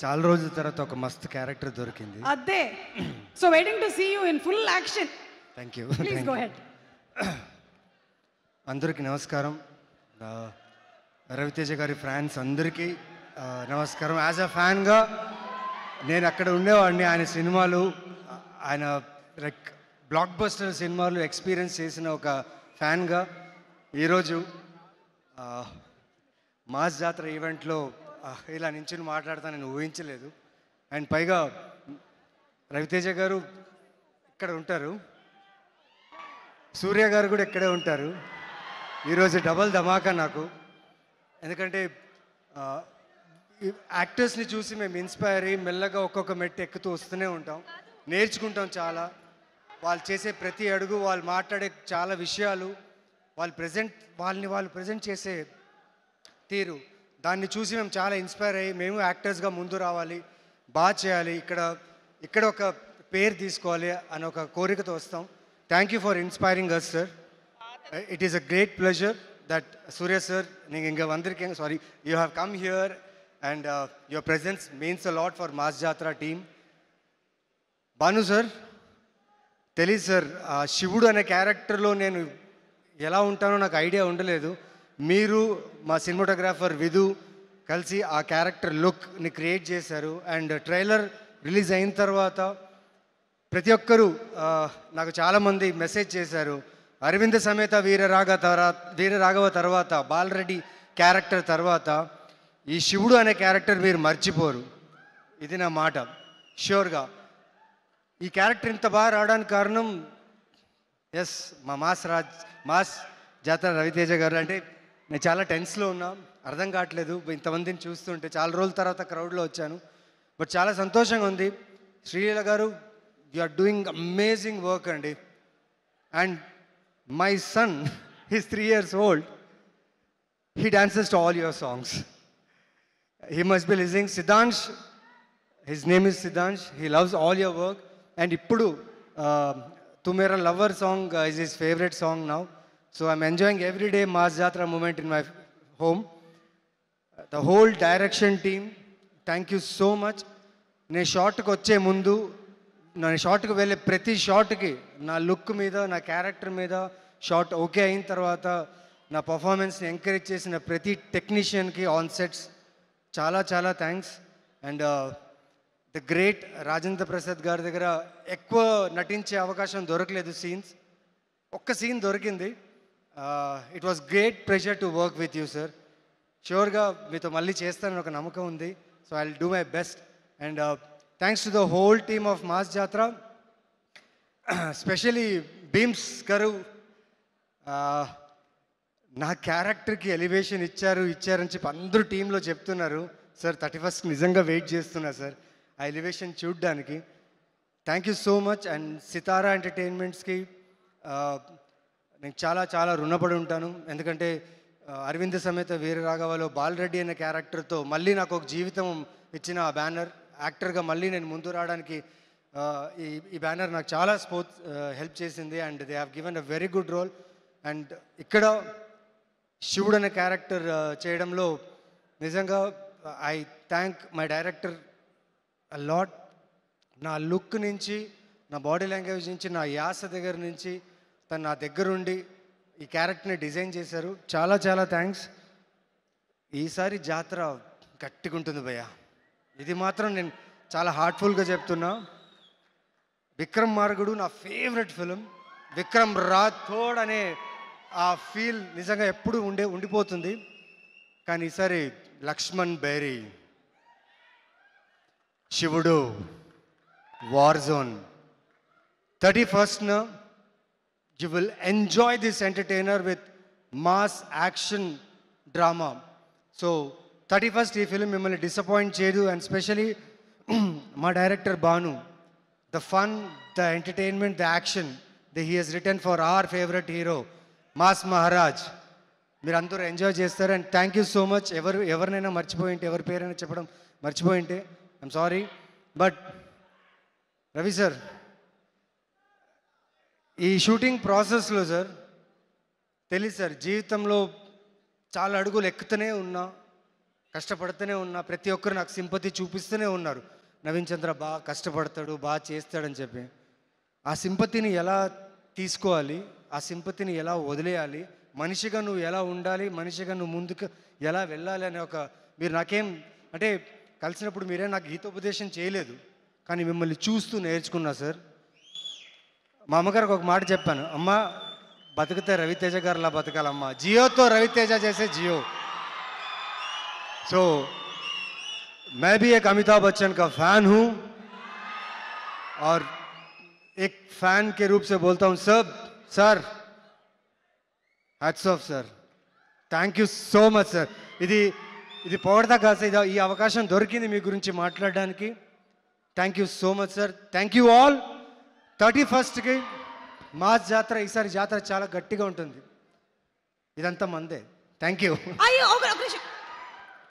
చాలా రోజుల తర్వాత ఒక మస్తు క్యారెక్టర్ దొరికింది. అదే. So waiting to see you in full action. Thank you. Please go head. అందరికీ నమస్కారం. రవితేజ గారి ఫ్యాన్స్ అందరికీ నమస్కారం. యాజ్ అ ఫ్యాన్గా నేను అక్కడ ఉండేవాడిని. ఆయన సినిమాలు, ఆయన లైక్ బ్లాక్ బస్టర్ సినిమాలు ఎక్స్పీరియన్స్ చేసిన ఒక ఫ్యాన్గా ఈరోజు మాస్ జాతర ఈవెంట్లో ఇలా నించుని మాట్లాడతా నేను ఊహించలేదు. అండ్ పైగా రవితేజ గారు ఇక్కడ ఉంటారు, సూర్య గారు కూడా ఇక్కడే ఉంటారు. ఈరోజు డబల్ ధమాకా నాకు. ఎందుకంటే యాక్టర్స్ని చూసి మేము ఇన్స్పైర్ అయ్యి మెల్లగా ఒక్కొక్క మెట్టు ఎక్కుతూ వస్తూనే ఉంటాం, నేర్చుకుంటాం చాలా. వాళ్ళు చేసే ప్రతి అడుగు, వాళ్ళు మాట్లాడే చాలా విషయాలు, వాళ్ళు ప్రజెంట్ చేసే తీరు, దాన్ని చూసి మేము చాలా ఇన్స్పైర్ అయ్యి మేము యాక్టర్స్గా ముందు రావాలి, బాగా చేయాలి, ఇక్కడ ఒక పేరు తీసుకోవాలి అని ఒక కోరికతో వస్తాం. Thank you for inspiring us sir. It is a great pleasure that Surya sir, நீங்கள் இங்கே வந்திருக்கீங்க, sorry, you have come here and your presence means a lot for mass Jathara team. Bhanu sir, తెలీదు సార్, శివుడు అనే క్యారెక్టర్లో నేను ఎలా ఉంటానో నాకు ఐడియా ఉండలేదు. మీరు మా సినిమాటోగ్రాఫర్ విధు కలిసి ఆ క్యారెక్టర్ లుక్ని క్రియేట్ చేశారు. అండ్ ట్రైలర్ రిలీజ్ అయిన తర్వాత ప్రతి ఒక్కరూ నాకు చాలామంది మెసేజ్ చేశారు, అరవింద సమేత వీరరాఘవ తర్వాత బాలరెడ్డి క్యారెక్టర్ తర్వాత ఈ శివుడు అనే క్యారెక్టర్ మీరు మర్చిపోరు. ఇది నా మాట ష్యూర్గా. ఈ క్యారెక్టర్ ఇంత బాగా రావడానికి కారణం ఎస్ మా మాస్ జాతర రవితేజ గారు. అంటే నేను చాలా టెన్స్లో ఉన్నా, అర్థం కావట్లేదు ఇంతమందిని చూస్తుంటే. చాలా రోజుల తర్వాత క్రౌడ్లో వచ్చాను, బట్ చాలా సంతోషంగా ఉంది. శ్రీలీల గారు, you are doing amazing work అండి. And my son, he's 3 years old, he dances to all your songs. He must be listening. Siddhansh, his name is Siddhansh, he loves all your work. And ippudu Tu Mera Lover song is his favorite song now. So I'm enjoying every day Maas Jatra moment in my home. The whole direction team, thank you so much. నేను షార్ట్కి వచ్చే ముందు, నేను షార్ట్కి వెళ్ళే ప్రతి షార్ట్కి నా look మీద, నా character మీద షార్ట్ ఓకే అయిన తర్వాత నా పర్ఫార్మెన్స్ని ఎంకరేజ్ చేసిన ప్రతి టెక్నీషియన్కి ఆన్ సెట్స్ చాలా చాలా thanks. And the great Rajendra Prasad గారి దగ్గర ఎక్కువ నటించే అవకాశం దొరకలేదు. ఒక్క సీన్ దొరికింది. It was great pressure to work with you sir. ష్యూర్గా మీతో మళ్ళీ చేస్తానని ఒక నమ్మకం ఉంది. So I will do my best. And thanks to the whole team of mass Jathara, specially Bheems గారు. నా క్యారెక్టర్కి ఎలివేషన్ ఇచ్చారని చెప్పి అందరూ టీంలో చెప్తున్నారు. సార్ 31st నిజంగా వెయిట్ చేస్తున్నా సార్ ఆ ఎలివేషన్ చూడడానికి. Thank you so much. And Sithara ఎంటర్టైన్మెంట్స్కి నేను చాలా చాలా రుణపడి ఉంటాను. ఎందుకంటే అరవింద సమేత వీరరాఘవలో బాలరెడ్డి అనే క్యారెక్టర్తో మళ్ళీ నాకు ఒక జీవితం ఇచ్చిన ఆ బ్యానర్, యాక్టర్గా మళ్ళీ నేను ముందు రావడానికి ఈ బ్యానర్ నాకు చాలా హెల్ప్ చేసింది. And they have given a very good role. And ఇక్కడ శివుడు అనే క్యారెక్టర్ చేయడంలో నిజంగా I thank my director a lot. నా లుక్ నుంచి, నా బాడీ లాంగ్వేజ్ నుంచి, నా యాస దగ్గర నుంచి తను నా దగ్గరుండి ఈ క్యారెక్టర్ని డిజైన్ చేశారు. చాలా చాలా థ్యాంక్స్. ఈసారి జాతర గట్టిగా ఉంటుంది భయ్య, ఇది మాత్రం నేను చాలా హార్ట్ఫుల్గా చెప్తున్నా. విక్రమ్ మార్గుడు నా ఫేవరెట్ ఫిలిం. విక్రమ్ రాథోడ్ అనే ఆ ఫీల్ నిజంగా ఎప్పుడు ఉండిపోతుంది. కానీ ఈసారి లక్ష్మణ్ బేరీ, శివుడు, war zone, 31st you will enjoy this entertainer with mass action drama. So 31st ఈ ఫిలిం మిమ్మల్ని డిసప్పాయింట్ చేయదు. అండ్ స్పెషలీ మా director Bhanu, the fun, the entertainment, the action that he has written for our favorite hero mass Maharaj, మీరు అందరూ enjoy చేస్తారు. And thank you so much. ఎవరినైనా మర్చిపోయింటే, ఎవరి పేరైనా చెప్పడం మర్చిపోయింటే I'm sorry. But Ravi sir, ఈ షూటింగ్ ప్రాసెస్లో సార్ తెలియదు సార్, జీవితంలో చాలా అడుగులు ఎక్కుతూనే ఉన్నా, కష్టపడుతూనే ఉన్నా, ప్రతి ఒక్కరు నాకు సింపతి చూపిస్తూనే ఉన్నారు. నవీన్ చంద్ర బాగా కష్టపడతాడు, బాగా చేస్తాడని చెప్పి. ఆ సింపతిని ఎలా తీసుకోవాలి, ఆ సింపతిని ఎలా వదిలేయాలి, మనిషిగా నువ్వు ఎలా ఉండాలి, మనిషిగా నువ్వు ముందుకు ఎలా వెళ్ళాలి అనే ఒక, మీరు నాకేం అంటే కలిసినప్పుడు మీరే నాకు గీతోపదేశం చేయలేదు, కానీ మిమ్మల్ని చూస్తూ నేర్చుకున్నా సార్. మా అమ్మగారికి ఒక మాట చెప్పాను, అమ్మ బతికితే రవితేజ గారిలా బతకాలమ్మా, జియోతో రవితేజ చేసే జియో. सो मैं भी एक अमिताभ बच्चन का फैन हूं और एक फैन के रूप से बोलता हूं sir hats off sir, thank you so much sir. ఇది పొగడతా కాదు సార్, ఈ అవకాశం దొరికింది మీ గురించి మాట్లాడడానికి. Thank you so much sir. Thank you all. 31st mass జాతర, ఈసారి జాతర చాలా గట్టిగా ఉంటుంది, ఇదంతా మందే. Thank you. అయ్యో ఒక నిమిషం